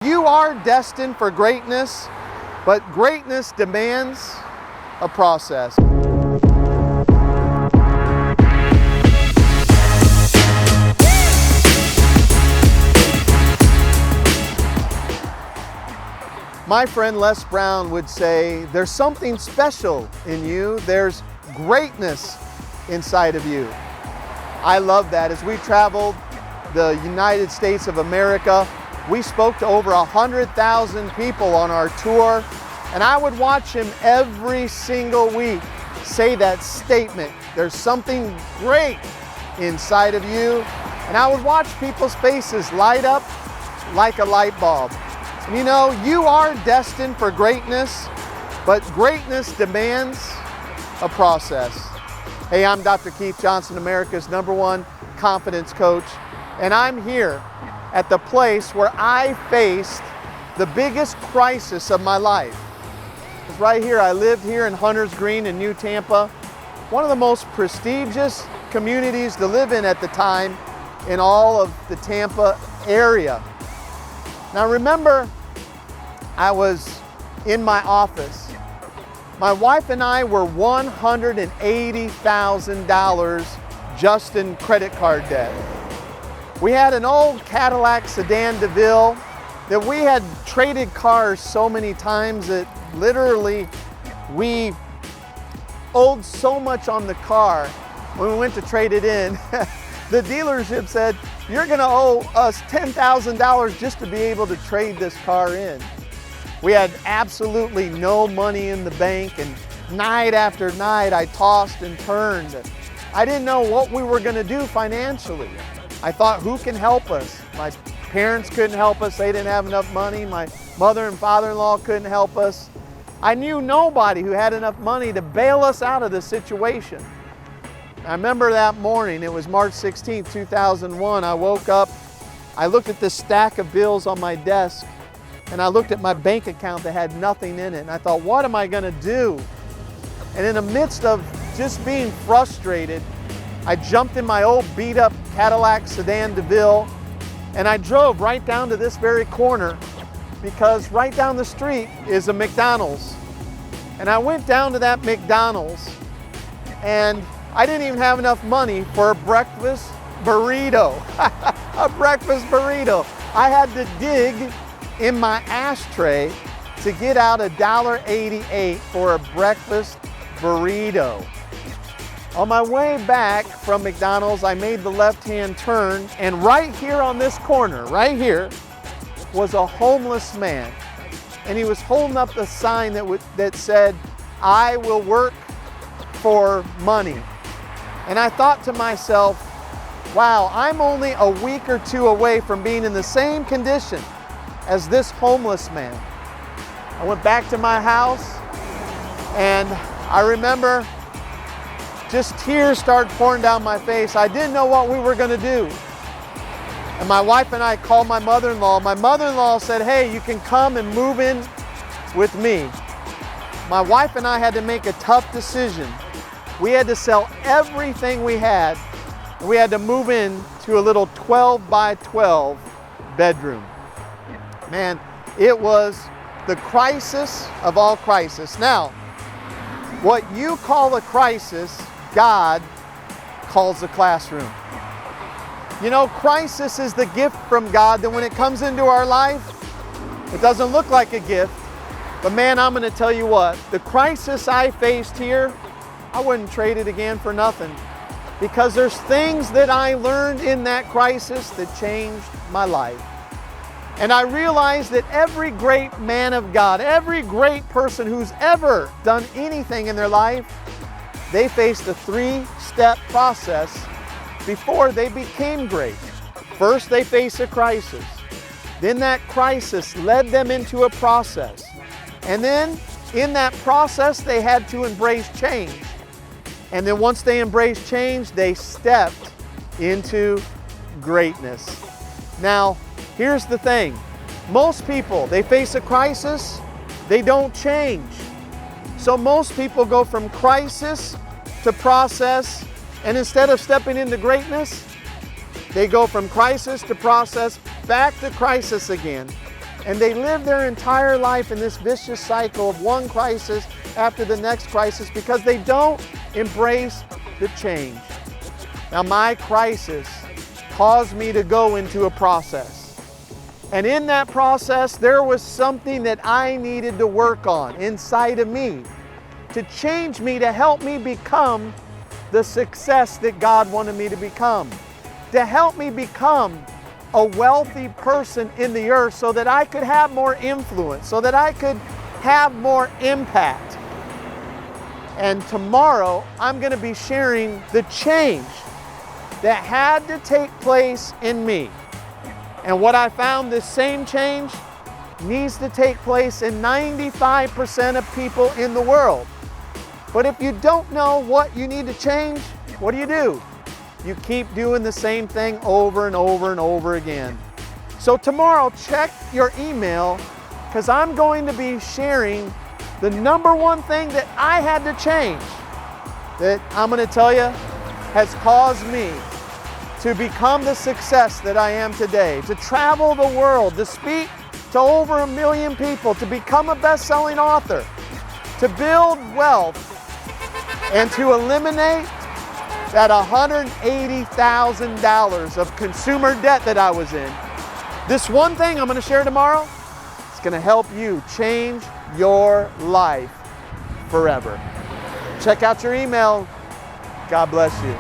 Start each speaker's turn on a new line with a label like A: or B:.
A: You are destined for greatness, but greatness demands a process. My friend Les Brown would say, there's something special in you. There's greatness inside of you. I love that. As we traveled the United States of America, we spoke to over 100,000 people on our tour, and I would watch him every single week say that statement. There's something great inside of you. And I would watch people's faces light up like a light bulb. And you know, you are destined for greatness, but greatness demands a process. Hey, I'm Dr. Keith Johnson, America's #1 confidence coach, and I'm here at the place where I faced the biggest crisis of my life. It's right here. I lived here in Hunters Green in New Tampa, one of the most prestigious communities to live in at the time in all of the Tampa area. Now remember, I was in my office. My wife and I were $180,000 just in credit card debt. We had an old Cadillac Sedan DeVille that we had traded cars so many times that literally we owed so much on the car. When we went to trade it in, the dealership said, "You're gonna owe us $10,000 just to be able to trade this car in." We had absolutely no money in the bank, and night after night I tossed and turned. I didn't know what we were gonna do financially. I thought, who can help us? My parents couldn't help us. They didn't have enough money. My mother and father-in-law couldn't help us. I knew nobody who had enough money to bail us out of the situation. I remember that morning, it was March 16th, 2001. I woke up, I looked at this stack of bills on my desk, and I looked at my bank account that had nothing in it. And I thought, what am I gonna do? And in the midst of just being frustrated, I jumped in my old beat up Cadillac Sedan DeVille, and I drove right down to this very corner, because right down the street is a McDonald's. And I went down to that McDonald's, and I didn't even have enough money for a breakfast burrito. A breakfast burrito. I had to dig in my ashtray to get out $1.88 for a breakfast burrito. On my way back from McDonald's, I made the left-hand turn, and right here on this corner, right here, was a homeless man. And he was holding up a sign that said, "I will work for money." And I thought to myself, wow, I'm only a week or two away from being in the same condition as this homeless man. I went back to my house, and I remember just tears started pouring down my face. I didn't know what we were gonna do. And my wife and I called my mother-in-law. My mother-in-law said, "Hey, you can come and move in with me." My wife and I had to make a tough decision. We had to sell everything we had, and we had to move in to a little 12 by 12 bedroom. Man, it was the crisis of all crises. Now, what you call a crisis, God calls a classroom. You know, crisis is the gift from God that when it comes into our life, it doesn't look like a gift. But man, I'm going to tell you what, the crisis I faced here, I wouldn't trade it again for nothing. Because there's things that I learned in that crisis that changed my life. And I realized that every great man of God, every great person who's ever done anything in their life, they faced a 3-step process before they became great. First, they faced a crisis. Then that crisis led them into a process. And then in that process, they had to embrace change. And then once they embraced change, they stepped into greatness. Now, here's the thing. Most people, they face a crisis, they don't change. So most people go from crisis to process, and instead of stepping into greatness, they go from crisis to process, back to crisis again. And they live their entire life in this vicious cycle of one crisis after the next crisis because they don't embrace the change. Now, my crisis caused me to go into a process. And in that process, there was something that I needed to work on inside of me to change me, to help me become the success that God wanted me to become, to help me become a wealthy person in the earth so that I could have more influence, so that I could have more impact. And tomorrow, I'm going to be sharing the change that had to take place in me. And what I found, this same change needs to take place in 95% of people in the world. But if you don't know what you need to change, what do? You keep doing the same thing over and over and over again. So tomorrow, check your email, because I'm going to be sharing the number one thing that I had to change, that I'm going to tell you has caused me to become the success that I am today, to travel the world, to speak to over 1 million people, to become a best-selling author, to build wealth, and to eliminate that $180,000 of consumer debt that I was in. This one thing I'm going to share tomorrow, it's going to help you change your life forever. Check out your email. God bless you.